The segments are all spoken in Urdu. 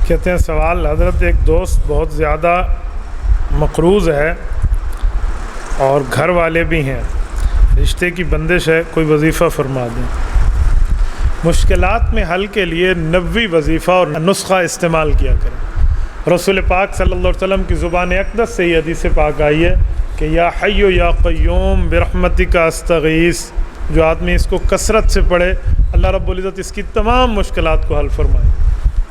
کہتے ہیں سوال حضرت ایک دوست بہت زیادہ مقروض ہے اور گھر والے بھی ہیں، رشتے کی بندش ہے، کوئی وظیفہ فرما دیں۔ مشکلات میں حل کے لیے نبوی وظیفہ اور نسخہ استعمال کیا کریں۔ رسول پاک صلی اللہ علیہ وسلم کی زبان اقدس سے یہ حدیث پاک آئی ہے کہ یا حی یا قیوم برحمتک استغیث، جو آدمی اس کو کثرت سے پڑھے اللہ رب العزت اس کی تمام مشکلات کو حل فرمائے۔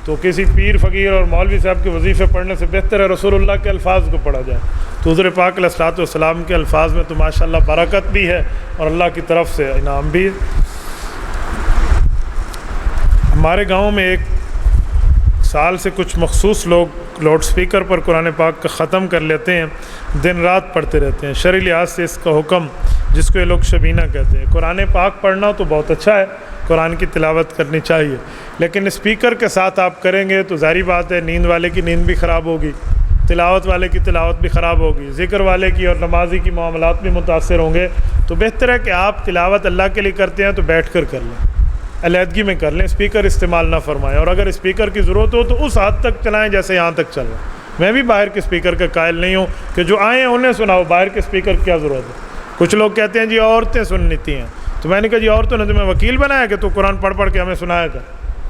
تو کسی پیر فقیر اور مولوی صاحب کے وظیفے پڑھنے سے بہتر ہے رسول اللہ کے الفاظ کو پڑھا جائے۔ تو حضور پاک علیہ الصلوۃ والسلام کے الفاظ میں تو ماشاءاللہ برکت بھی ہے اور اللہ کی طرف سے انعام بھی ہے۔ ہمارے گاؤں میں ایک سال سے کچھ مخصوص لوگ لاؤڈ سپیکر پر قرآن پاک کا ختم کر لیتے ہیں، دن رات پڑھتے رہتے ہیں۔ شرعی لحاظ سے اس کا حکم، جس کو یہ لوگ شبینہ کہتے ہیں، قرآن پاک پڑھنا تو بہت اچھا ہے، قرآن کی تلاوت کرنی چاہیے، لیکن اسپیکر کے ساتھ آپ کریں گے تو ظاہری بات ہے نیند والے کی نیند بھی خراب ہوگی، تلاوت والے کی تلاوت بھی خراب ہوگی، ذکر والے کی اور نمازی کی معاملات بھی متاثر ہوں گے۔ تو بہتر ہے کہ آپ تلاوت اللہ کے لیے کرتے ہیں تو بیٹھ کر کر لیں، علیحدگی میں کر لیں، اسپیکر استعمال نہ فرمائیں، اور اگر اسپیکر کی ضرورت ہو تو اس حد تک چلائیں جیسے یہاں تک چل رہا ہے۔ میں بھی باہر کے اسپیکر کا قائل نہیں ہوں کہ جو آئیں انہیں سناؤ، باہر کے اسپیکر کی کیا ضرورت ہے۔ کچھ لوگ کہتے ہیں جی عورتیں سنتی ہیں، تو میں نے کہا جی عورتوں نے تمہیں وکیل بنایا کہ تو قرآن پڑھ پڑھ کے ہمیں سنایا کر؟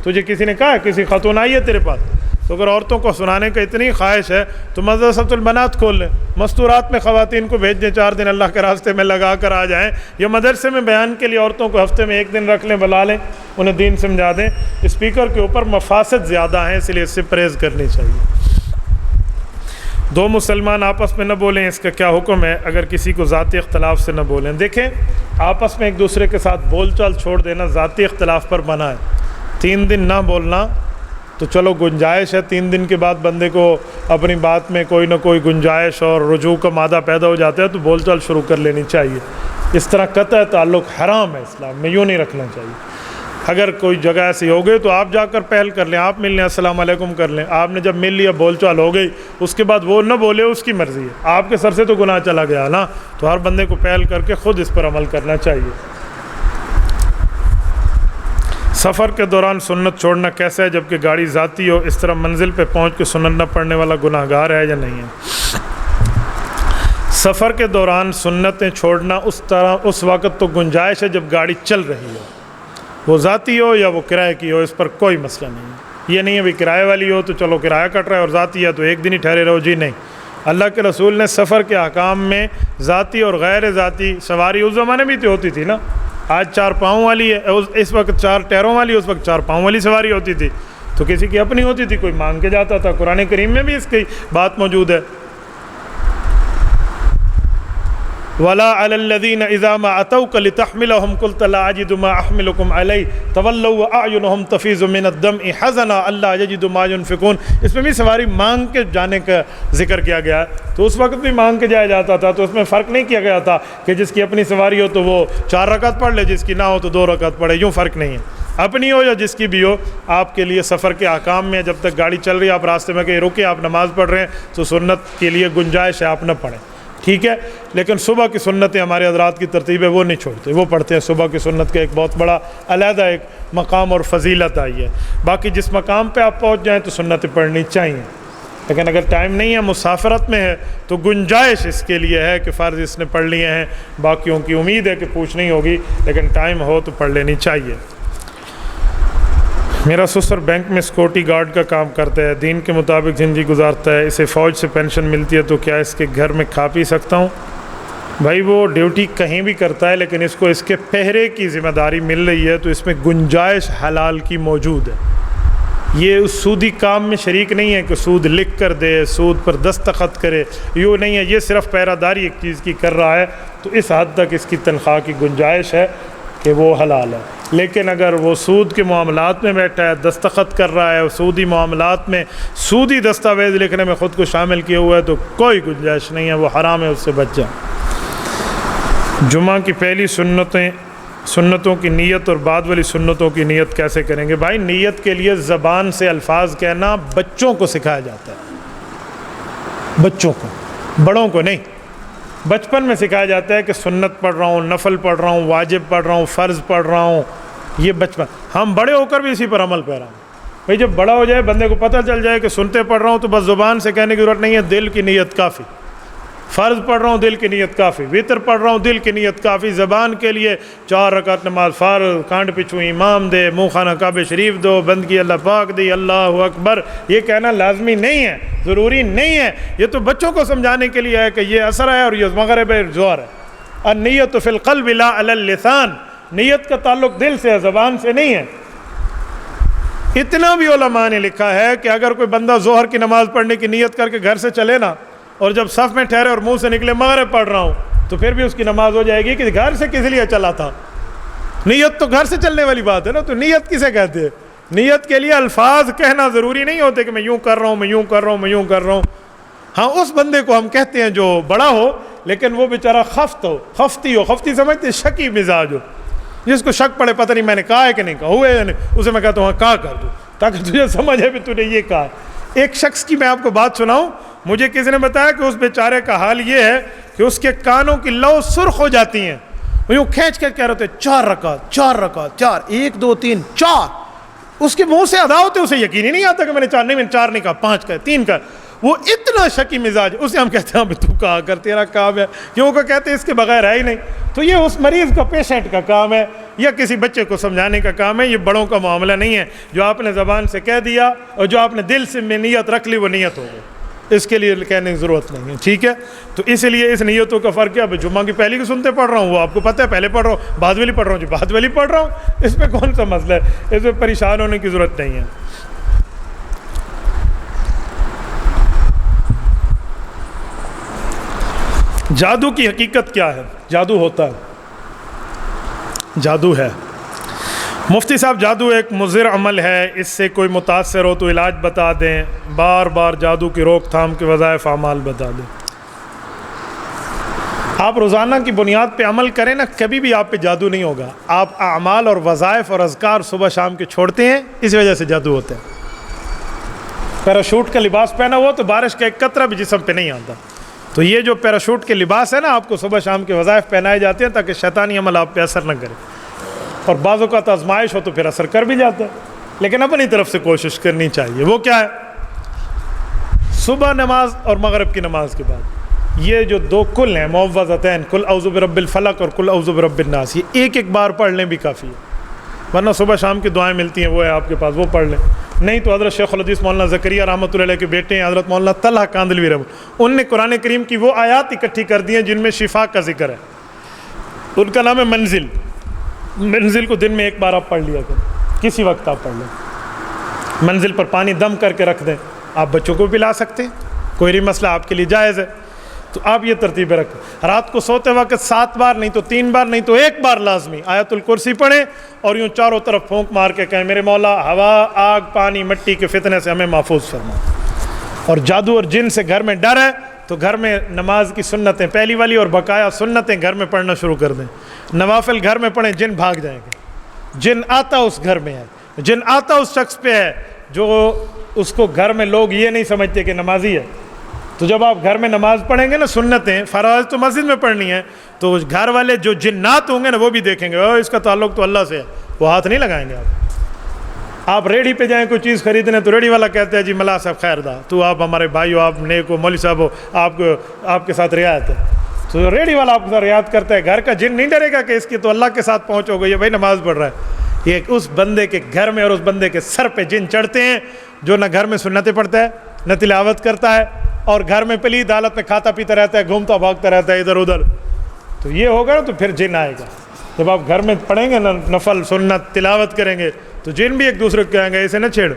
تجھے کسی نے کہا کسی خاتون آئی ہے تیرے پاس؟ تو اگر عورتوں کو سنانے کا اتنی خواہش ہے تو مدرسۃ البنات کھول لیں، مستورات میں خواتین کو بھیج دیں، 4 دن اللہ کے راستے میں لگا کر آ جائیں، یا مدرسے میں بیان کے لیے عورتوں کو ہفتے میں 1 دن رکھ لیں، بلا لیں، انہیں دین سمجھا دیں۔ اسپیکر کے اوپر مفاسد زیادہ ہیں، اس لیے اس سے پرہیز کرنی چاہیے۔ 2 مسلمان آپس میں نہ بولیں، اس کا کیا حکم ہے اگر کسی کو ذاتی اختلاف سے نہ بولیں؟ دیکھیں، آپس میں ایک دوسرے کے ساتھ بول چال چھوڑ دینا ذاتی اختلاف پر بنا ہے۔ 3 دن نہ بولنا تو چلو گنجائش ہے، 3 دن کے بعد بندے کو اپنی بات میں کوئی نہ کوئی گنجائش اور رجوع کا مادہ پیدا ہو جاتا ہے تو بول چال شروع کر لینی چاہیے۔ اس طرح قطع تعلق حرام ہے، اسلام میں یوں نہیں رکھنا چاہیے۔ اگر کوئی جگہ ایسی ہو گئی تو آپ جا کر پہل کر لیں، آپ مل لیں، السلام علیکم کر لیں۔ آپ نے جب مل لیا، بول چال ہو گئی، اس کے بعد وہ نہ بولے، اس کی مرضی ہے، آپ کے سر سے تو گناہ چلا گیا نا۔ تو ہر بندے کو پہل کر کے خود اس پر عمل کرنا چاہیے۔ سفر کے دوران سنت چھوڑنا کیسا ہے جبکہ گاڑی ذاتی ہو؟ اس طرح منزل پہ پہنچ کے سنت نہ پڑھنے والا گناہ گار ہے یا نہیں ہے؟ سفر کے دوران سنتیں چھوڑنا اس وقت تو گنجائش ہے جب گاڑی چل رہی ہو، وہ ذاتی ہو یا وہ کرائے کی ہو، اس پر کوئی مسئلہ نہیں ہے۔ یہ نہیں ہے بھی کرائے والی ہو تو چلو کرایہ کٹ رہا ہے، اور ذاتی ہے تو 1 دن ہی ٹھہرے رہو، جی نہیں۔ اللہ کے رسول نے سفر کے احکام میں ذاتی اور غیر ذاتی سواری اس زمانے میں تو ہوتی تھی نا، آج 4 پاؤں والی ہے، اس وقت 4 ٹیروں والی، اس وقت 4 پاؤں والی سواری ہوتی تھی، تو کسی کی اپنی ہوتی تھی، کوئی مانگ کے جاتا تھا۔ قرآن کریم میں بھی اس کی بات موجود ہے، وَلَا عَلَى الَّذِينَ إِذَا مَا أَتَوْكَ لِتَحْمِلَهُمْ قُلْتَ لَا أَجِدُ مَا أَحْمِلُكُمْ عَلَيْهِ تَوَلَّوْا وَأَعْيُنُهُمْ تَفِيضُ مِنَ الدَّمْعِ حَزَنًا أَلَّا يَجِدُوا مَا يُنْفِقُونَ۔ اس میں بھی سواری مانگ کے جانے کا ذکر کیا گیا ہے، تو اس وقت بھی مانگ کے جایا جاتا تھا، تو اس میں فرق نہیں کیا گیا تھا کہ جس کی اپنی سواری ہو تو وہ 4 رکعت پڑھ لے، جس کی نہ ہو تو 2 رکعت پڑھے، یوں فرق نہیں ہے۔ اپنی ہو یا جس کی بھی ہو، آپ کے لیے سفر کے احکام میں جب تک گاڑی چل رہی ہے، آپ راستے میں کہیں رکے، آپ نماز پڑھ رہے ہیں تو سنت کے لیے گنجائش ہے، آپ نہ پڑھیں، ٹھیک ہے۔ لیکن صبح کی سنتیں ہمارے حضرات کی ترتیب ہے، وہ نہیں چھوڑتے، وہ پڑھتے ہیں۔ صبح کی سنت کا ایک بہت بڑا علیحدہ ایک مقام اور فضیلت آئی ہے۔ باقی جس مقام پہ آپ پہنچ جائیں تو سنتیں پڑھنی چاہیے، لیکن اگر ٹائم نہیں ہے، مسافرت میں ہے، تو گنجائش اس کے لیے ہے کہ فرض اس نے پڑھ لیے ہیں، باقیوں کی امید ہے کہ پوچھ نہیں ہوگی، لیکن ٹائم ہو تو پڑھ لینی چاہیے۔ میرا سسر بینک میں سیکورٹی گارڈ کا کام کرتا ہے، دین کے مطابق زندگی گزارتا ہے، اسے فوج سے پینشن ملتی ہے، تو کیا اس کے گھر میں کھا پی سکتا ہوں؟ بھائی وہ ڈیوٹی کہیں بھی کرتا ہے، لیکن اس کو اس کے پہرے کی ذمہ داری مل رہی ہے، تو اس میں گنجائش حلال کی موجود ہے۔ یہ اس سودی کام میں شریک نہیں ہے کہ سود لکھ کر دے، سود پر دستخط کرے، یوں نہیں ہے، یہ صرف پہرہ داری ایک چیز کی کر رہا ہے، تو اس حد تک اس کی تنخواہ کی گنجائش ہے کہ وہ حلال ہے۔ لیکن اگر وہ سود کے معاملات میں بیٹھا ہے، دستخط کر رہا ہے، سودی معاملات میں سودی دستاویز لکھنے میں خود کو شامل کیے ہوا ہے، تو کوئی گنجائش نہیں ہے، وہ حرام ہے، اس سے بچ جائیں۔ جمعہ کی پہلی سنتوں کی نیت اور بعد والی سنتوں کی نیت کیسے کریں گے؟ بھائی نیت کے لیے زبان سے الفاظ کہنا بچوں کو سکھایا جاتا ہے، بچوں کو، بڑوں کو نہیں۔ بچپن میں سکھایا جاتا ہے کہ سنت پڑھ رہا ہوں، نفل پڑھ رہا ہوں، واجب پڑھ رہا ہوں، فرض پڑھ رہا ہوں، یہ بچپن۔ ہم بڑے ہو کر بھی اسی پر عمل پیرا ہوں، بھئی جب بڑا ہو جائے بندے کو پتہ چل جائے کہ سنتے پڑھ رہا ہوں تو بس زبان سے کہنے کی ضرورت نہیں ہے، دل کی نیت کافی. فرض پڑھ رہا ہوں دل کی نیت کافی، وتر پڑھ رہا ہوں دل کی نیت کافی. زبان کے لیے 4 رکعت نماز فرض، کانڈ پچھو امام دے، منہ خانہ کعبہ شریف دو، بندگی اللہ پاک دی، اللہ اکبر، یہ کہنا لازمی نہیں ہے، ضروری نہیں ہے. یہ تو بچوں کو سمجھانے کے لیے ہے کہ یہ عصر ہے اور یہ مغرب ہے، ظہر ہے. النیت فی القلب لا علی اللسان، نیت کا تعلق دل سے ہے، زبان سے نہیں ہے. اتنا بھی علماء نے لکھا ہے کہ اگر کوئی بندہ ظہر کی نماز پڑھنے کی نیت کر کے گھر سے چلے نا، اور جب صف میں ٹھہرے اور منہ سے نکلے مغرب پڑھ رہا ہوں، تو پھر بھی اس کی نماز ہو جائے گی کہ گھر سے کس لیے چلا تھا. نیت تو گھر سے چلنے والی بات ہے نا. تو نیت کسے کہتے ہیں؟ نیت کے لیے الفاظ کہنا ضروری نہیں ہوتے کہ میں یوں کر رہا ہوں، میں یوں کر رہا ہوں، میں یوں کر رہا ہوں. ہاں اس بندے کو ہم کہتے ہیں جو بڑا ہو لیکن وہ بیچارہ خفتی ہو. خفتی سمجھتے شکی مزاج ہو، جس کو شک پڑے پتہ نہیں میں نے کہا ہے کہ نہیں کہا، ہوئے یا نہیں، اسے میں کہتا ہوں ہاں کہا کر دوں تاکہ تجھے سمجھ ہے کہ تو نے یہ کہا. ایک شخص کی میں آپ کو بات سناؤں، مجھے کسی نے بتایا کہ اس بیچارے کا حال یہ ہے کہ اس کے کانوں کی لو سرخ ہو جاتی ہیں. وہ یوں کھینچ کر کہہ رہے ہوتے 4 رکعت 4 رکعت 4 1 2 3 4. اس کے منہ سے ادا ہوتے اسے یقین ہی نہیں آتا کہ میں نے 4 نہیں، میں نے 4 نہیں کہا، 5 کہا، 3 کہا. وہ اتنا شکی مزاج، اسے ہم کہتے ہیں تو کہا کر، تیرا کام ہے. کیوں کو کہتے ہیں اس کے بغیر ہے ہی نہیں. تو یہ اس مریض کا، پیشنٹ کا کام ہے، یا کسی بچے کو سمجھانے کا کام ہے. یہ بڑوں کا معاملہ نہیں ہے. جو آپ نے زبان سے کہہ دیا اور جو آپ نے دل سے میں نیت رکھ لی وہ نیت ہو گئی، اس کے لیے کہنے کی ضرورت نہیں ہے. ٹھیک ہے، تو اس لیے اس نیتوں کا فرق ہے. اب جمعہ کی پہلی کی سنتے پڑھ رہا ہوں وہ آپ کو پتہ ہے، پہلے پڑھ رہا ہوں، بعد والی پڑھ رہا ہوں جی، بعد والی پڑھ رہا ہوں، اس میں کون سا مسئلہ ہے؟ اس میں پریشان ہونے کی ضرورت نہیں ہے. جادو کی حقیقت کیا ہے؟ جادو ہوتا ہے، جادو ہے. مفتی صاحب جادو ایک مضر عمل ہے، اس سے کوئی متاثر ہو تو علاج بتا دیں، بار بار جادو کی روک تھام کے وظائف اعمال بتا دیں. آپ روزانہ کی بنیاد پہ عمل کریں نا، کبھی بھی آپ پہ جادو نہیں ہوگا. آپ اعمال اور وظائف اور اذکار صبح شام کے چھوڑتے ہیں، اس وجہ سے جادو ہوتا ہے. پیراشوٹ کا لباس پہنا ہوا تو بارش کا ایک قطرہ بھی جسم پہ نہیں آتا. تو یہ جو پیراشوٹ کے لباس ہے نا، آپ کو صبح شام کے وظائف پہنائے جاتے ہیں تاکہ شیطانی عمل آپ پہ اثر نہ کرے. اور بعض اوقات آزمائش ہو تو پھر اثر کر بھی جاتا ہے، لیکن اپنی طرف سے کوشش کرنی چاہیے. وہ کیا ہے؟ صبح نماز اور مغرب کی نماز کے بعد یہ جو 2 کل ہیں معوذتین، کل اعوذ برب الفلق اور کل اعوذ برب الناس، یہ ایک بار پڑھ لیں بھی کافی ہے. ورنہ صبح شام کی دعائیں ملتی ہیں، وہ ہے آپ کے پاس، وہ پڑھ لیں. نہیں تو حضرت شیخ الحدیث مولانا زکریا رحمۃ اللہ علیہ کے بیٹے ہیں حضرت مولانا طلحہ کاندلوی رحمۃ، ان نے قرآن کریم کی وہ آیات اکٹھی کر دی ہیں جن میں شفا کا ذکر ہے. ان کا نام ہے منزل. منزل کو دن میں 1 بار آپ پڑھ لیا کریں، کسی وقت آپ پڑھ لیں. منزل پر پانی دم کر کے رکھ دیں، آپ بچوں کو پلا سکتے ہیں، کوئی بھی مسئلہ آپ کے لیے جائز ہے. تو آپ یہ ترتیبیں رکھیں. رات کو سوتے وقت 7 بار نہیں تو 3 بار نہیں تو 1 بار لازمی آیت الکرسی پڑھیں اور یوں چاروں طرف پھونک مار کے کہیں میرے مولا ہوا، آگ، پانی، مٹی کے فتنے سے ہمیں محفوظ فرما. اور جادو اور جن سے گھر میں ڈر ہے تو گھر میں نماز کی سنتیں پہلی والی اور بقایا سنتیں گھر میں پڑھنا شروع کر دیں. نوافل گھر میں پڑھیں، جن بھاگ جائیں گے. جن آتا اس گھر میں ہے، جن آتا اس شخص پہ ہے جو اس کو گھر میں لوگ یہ نہیں سمجھتے کہ نمازی ہے. تو جب آپ گھر میں نماز پڑھیں گے نا، سنتیں فرائض تو مسجد میں پڑھنی ہے، تو گھر والے جو جنات ہوں گے نا وہ بھی دیکھیں گے اس کا تعلق تو اللہ سے ہے، وہ ہاتھ نہیں لگائیں گے. آپ ریڈی پہ جائیں کوئی چیز خریدنے تو ریڈی والا کہتا ہے جی ملا صاحب خیر دا، تو آپ ہمارے بھائی ہو، آپ نیک ہو، مولوی صاحب ہو، آپ کے ساتھ رعایت ہے. تو ریڈی والا آپ کے ساتھ رعایت کرتا ہے. گھر کا جن نہیں ڈرے گا کہ اس کی تو اللہ کے ساتھ پہنچ ہو گئی ہے، بھائی نماز پڑھ رہا ہے. یہ اس بندے کے گھر میں اور اس بندے کے سر پہ جن چڑھتے ہیں جو نہ گھر میں سنتیں پڑھتا ہے نہ تلاوت کرتا ہے، اور گھر میں پلید حالت میں کھاتا پیتا رہتا ہے، گھومتا بھاگتا رہتا ہے ادھر ادھر. تو یہ ہوگا نا تو پھر جن آئے گا. جب آپ گھر میں پڑھیں گے نا، نفل سنت تلاوت کریں گے تو جن بھی ایک دوسرے کو کہیں گے اسے نہ چھیڑ،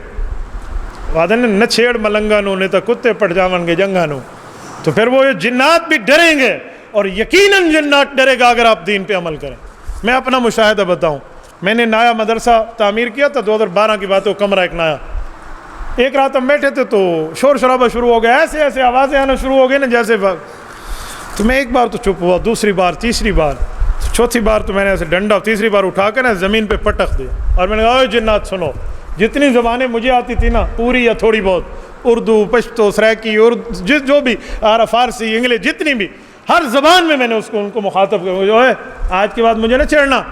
وعدہ نہ چھیڑ ملنگا نو نہیں تو کتے پڑ جاون گے جنگا نو. تو پھر وہ جنات بھی ڈریں گے، اور یقیناً جنات ڈرے گا اگر آپ دین پہ عمل کریں. میں اپنا مشاہدہ بتاؤں، میں نے نیا مدرسہ تعمیر کیا تھا 2012 کی بات ہے. کمرہ ایک نیا، ایک رات ہم بیٹھے تھے تو شور شرابہ شروع ہو گیا، ایسے ایسے آوازیں آنا شروع ہو گئی نا جیسے. تو میں ایک بار تو چپ ہوا، دوسری بار، تیسری بار، چوتھی بار تو میں نے ایسے ڈنڈا تیسری بار اٹھا کر نا زمین پہ پٹک دیا اور میں نے کہا جنات سنو، جتنی زبانیں مجھے آتی تھی نا پوری یا تھوڑی بہت، اردو، پشتو، سرائکی، جو بھی فارسی، انگلش، جتنی بھی، ہر زبان میں نے ان کو مخاطب کیا جو ہے آج کے بعد مجھے نہ چھیڑنا.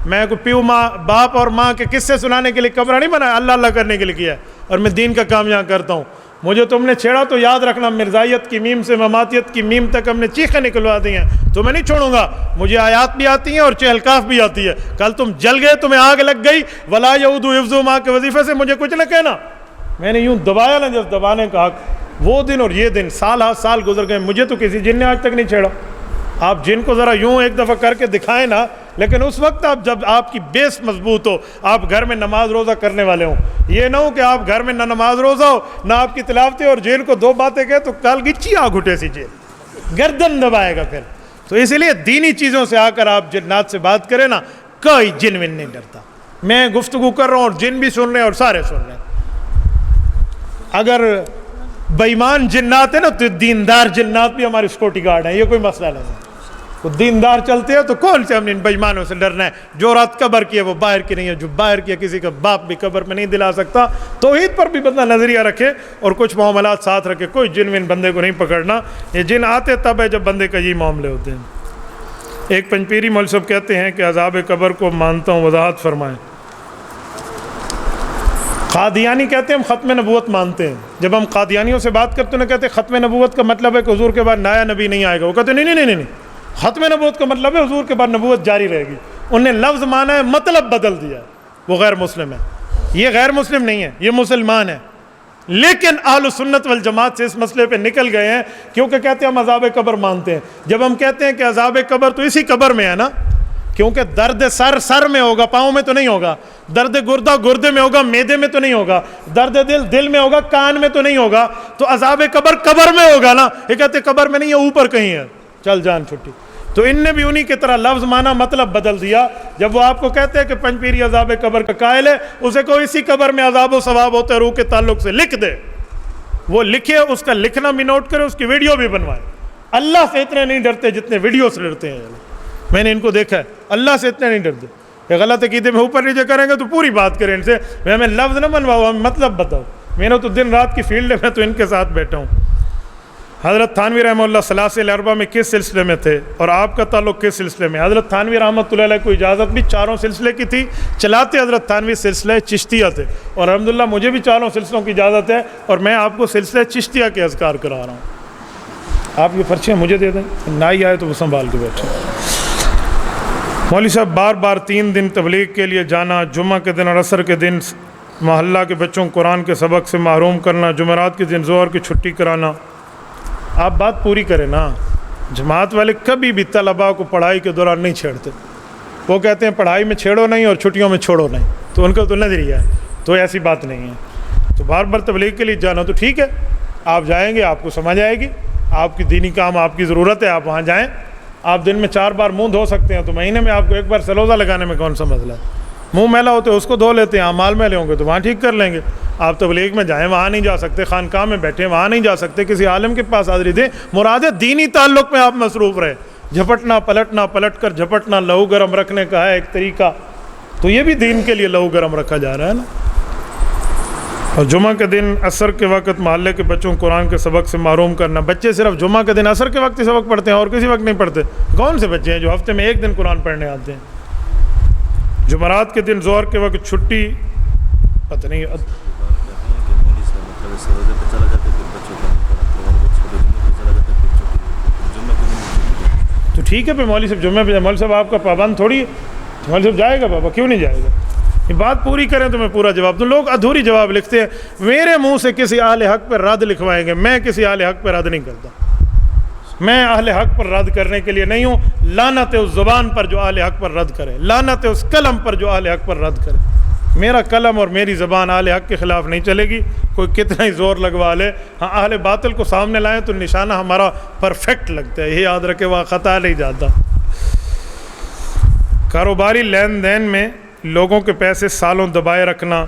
میں کوئی پیو ماں باپ اور ماں کے قصے سنانے کے لیے کمرہ نہیں بنایا، اللہ اللہ کرنے کے لیے کیا ہے، اور میں دین کا کام یہاں کرتا ہوں۔ مجھے تم نے چھیڑا تو یاد رکھنا، مرزائیت کی میم سے مماتیت کی میم تک ہم نے چیخیں نکلوا دی ہیں، تو میں نہیں چھوڑوں گا۔ مجھے آیات بھی آتی ہیں اور چہل کاف بھی آتی ہے۔ کل تم جل گئے، تمہیں آگ لگ گئی، ولا یعود حفظہما کے وظیفے سے مجھے کچھ نہ کہنا۔ میں نے یوں دبایا نا جب دبانے کا حق، وہ دن اور یہ دن سال ہاتھ سال گزر گئے، مجھے تو کسی جن نے آج تک نہیں چھیڑا۔ آپ جن کو ذرا یوں ایک دفعہ کر کے دکھائیں نا، لیکن اس وقت آپ جب آپ کی بیس مضبوط ہو، آپ گھر میں نماز روزہ کرنے والے ہوں، یہ نہ ہو کہ آپ گھر میں نہ نماز روزہ ہو نہ آپ کی تلاوتیں، اور جیل کو دو باتیں کہے تو کال گچی آ گھٹے سی جیل گردن دبائے گا پھر۔ تو اس لیے دینی چیزوں سے آ کر آپ جنات سے بات کریں نا، کوئی جن ون نہیں ڈرتا۔ میں گفتگو کر رہا ہوں اور جن بھی سن رہے ہیں اور سارے سن رہے ہیں۔ اگر بےایمان جنات ہیں نا تو دیندار جنات بھی ہماری سیکورٹی گارڈ ہیں، یہ کوئی مسئلہ نہیں ہے۔ وہ دیندار چلتے ہیں تو کون سے ہم نے ان بےایمانوں سے ڈرنا ہے؟ جو رات قبر کی ہے وہ باہر کی نہیں ہے، جو باہر کی ہے کسی کا باپ بھی قبر میں نہیں دلا سکتا۔ توحید پر بھی بندہ نظریہ رکھے اور کچھ معاملات ساتھ رکھے، کوئی جنوین بندے کو نہیں پکڑنا۔ یہ جن آتے تب ہے جب بندے کا یہ معاملے ہوتے ہیں۔ ایک پنجپیری مولوی صاحب کہتے ہیں کہ عذاب قبر کو مانتا ہوں، وضاحت فرمائیں۔ قادیانی کہتے ہیں ہم ختم نبوت مانتے ہیں۔ جب ہم قادیانیوں سے بات کرتے ہیں کہتے ہیں ختم نبوت کا مطلب ہے کہ حضور کے بعد نیا نبی نہیں آئے گا۔ وہ کہتے ہیں نہیں نہیں نہیں، ختم نبوت کا مطلب ہے حضور کے بعد نبوت جاری رہے گی۔ انہوں نے لفظ مانا ہے، مطلب بدل دیا ہے، وہ غیر مسلم ہے۔ یہ غیر مسلم نہیں ہے، یہ مسلمان ہے، لیکن اہل سنت والجماعت سے اس مسئلے پہ نکل گئے ہیں، کیونکہ کہتے ہیں ہم عذاب قبر مانتے ہیں۔ جب ہم کہتے ہیں کہ عذاب قبر تو اسی قبر میں ہے نا، کیونکہ درد سر سر میں ہوگا، پاؤں میں تو نہیں ہوگا، درد گردہ گردے میں ہوگا، معدے میں تو نہیں ہوگا، درد دل دل میں ہوگا، کان میں تو نہیں ہوگا، تو عذاب قبر قبر میں ہوگا نا۔ یہ کہتے ہیں قبر میں نہیں ہے، اوپر کہیں ہے، چل جان چھٹی۔ تو ان نے بھی انہی کی طرح لفظ مانا، مطلب بدل دیا۔ جب وہ آپ کو کہتے ہیں کہ پنجپیری عذاب قبر کا قائل ہے، اسے کوئی اسی قبر میں عذاب و ثواب ہوتا ہے، روح کے تعلق سے لکھ دے، وہ لکھے، اس کا لکھنا بھی نوٹ کرے، اس کی ویڈیو بھی بنوائے۔ اللہ سے اتنے نہیں ڈرتے جتنے ویڈیو سے ڈرتے ہیں۔ میں نے ان کو دیکھا ہے، اللہ سے اتنے نہیں ڈرتے۔ یہ غلط عقیدے میں اوپر نیچے کریں گے تو پوری بات کریں ان سے، ہمیں لفظ نہ بنواؤ، ہمیں مطلب بتاؤ۔ میرا تو دن رات کی فیلڈ ہے، میں تو ان کے ساتھ بیٹھا ہوں۔ حضرت تھانوی رحمہ اللہ سلاسل اربعہ میں کس سلسلے میں تھے اور آپ کا تعلق کس سلسلے میں؟ حضرت تھانوی رحمۃ اللہ علیہ کو اجازت بھی چاروں سلسلے کی تھی، چلاتے حضرت تھانوی سلسلہ چشتیہ تھے، اور الحمدللہ مجھے بھی چاروں سلسلوں کی اجازت ہے، اور میں آپ کو سلسلہ چشتیہ کے اذکار کرا رہا ہوں۔ آپ یہ پرچیاں مجھے دے دیں، نہ ہی آئے تو وہ سنبھال کے بیٹھے۔ مولوی صاحب بار بار 3 دن تبلیغ کے لیے جانا، جمعہ کے دن اور عصر کے دن محلہ کے بچوں کو قرآن کے سبق سے محروم کرنا، جمعرات کے دن ظہر کی چھٹی کرانا، آپ بات پوری کریں نا۔ جماعت والے کبھی بھی طلباء کو پڑھائی کے دوران نہیں چھیڑتے، وہ کہتے ہیں پڑھائی میں چھیڑو نہیں اور چھٹیوں میں چھوڑو نہیں، تو ان کا تو نظریہ ہے، تو ایسی بات نہیں ہے۔ تو بار بار تبلیغ کے لیے جانا تو ٹھیک ہے، آپ جائیں گے، آپ کو سمجھ آئے گی، آپ کی دینی کام آپ کی ضرورت ہے، آپ وہاں جائیں۔ آپ دن میں 4 بار منہ دھو سکتے ہیں، تو مہینے میں آپ کو 1 بار سلوزہ لگانے میں کون سا مسئلہ ہے؟ منہ میلا ہوتے اس کو دھو لیتے ہیں، اعمال میلے ہوں گے تو وہاں ٹھیک کر لیں گے۔ آپ تبلیغ میں جائیں، وہاں نہیں جا سکتے، خانقاہ میں بیٹھے وہاں نہیں جا سکتے، کسی عالم کے پاس حاضری دیں، مراد دینی تعلق میں آپ مصروف رہے۔ جھپٹنا پلٹنا، پلٹ کر جھپٹنا لہو گرم رکھنے کا ہے ایک طریقہ، تو یہ بھی دین کے لیے لہو گرم رکھا جا رہا ہے نا۔ اور جمعہ کے دن عصر کے وقت محلے کے بچوں کو قرآن کے سبق سے محروم کرنا، بچے صرف جمعہ کے دن عصر کے وقت ہی سبق پڑھتے ہیں اور کسی وقت نہیں پڑھتے؟ کون سے بچے ہیں جو ہفتے میں 1 دن قرآن پڑھنے آتے ہیں؟ جمعرات کے دن ظہر کے وقت چھٹی، پتہ نہیں تو ٹھیک ہے، پھر مولوی صاحب جمعہ پہ، مولوی صاحب آپ کا پابند تھوڑی ہے، مولوی صاحب جائے گا بابا، کیوں نہیں جائے گا؟ یہ بات پوری کریں تو میں پورا جواب دوں۔ لوگ ادھوری جواب لکھتے ہیں، میرے منہ سے کسی اہل حق پر رد لکھوائیں گے، میں کسی اہل حق پر رد نہیں کرتا، میں اہل حق پر رد کرنے کے لیے نہیں ہوں۔ لعنت ہے اس زبان پر جو اہل حق پر رد کرے، لعنت ہے اس قلم پر جو اہل حق پر رد کرے۔ میرا قلم اور میری زبان اہل حق کے خلاف نہیں چلے گی، کوئی کتنا ہی زور لگوا لے۔ ہاں اہل باطل کو سامنے لائیں تو نشانہ ہمارا پرفیکٹ لگتا ہے، یہ یاد رکھے، وہاں خطا نہیں جاتا۔ کاروباری لین دین میں لوگوں کے پیسے سالوں دبائے رکھنا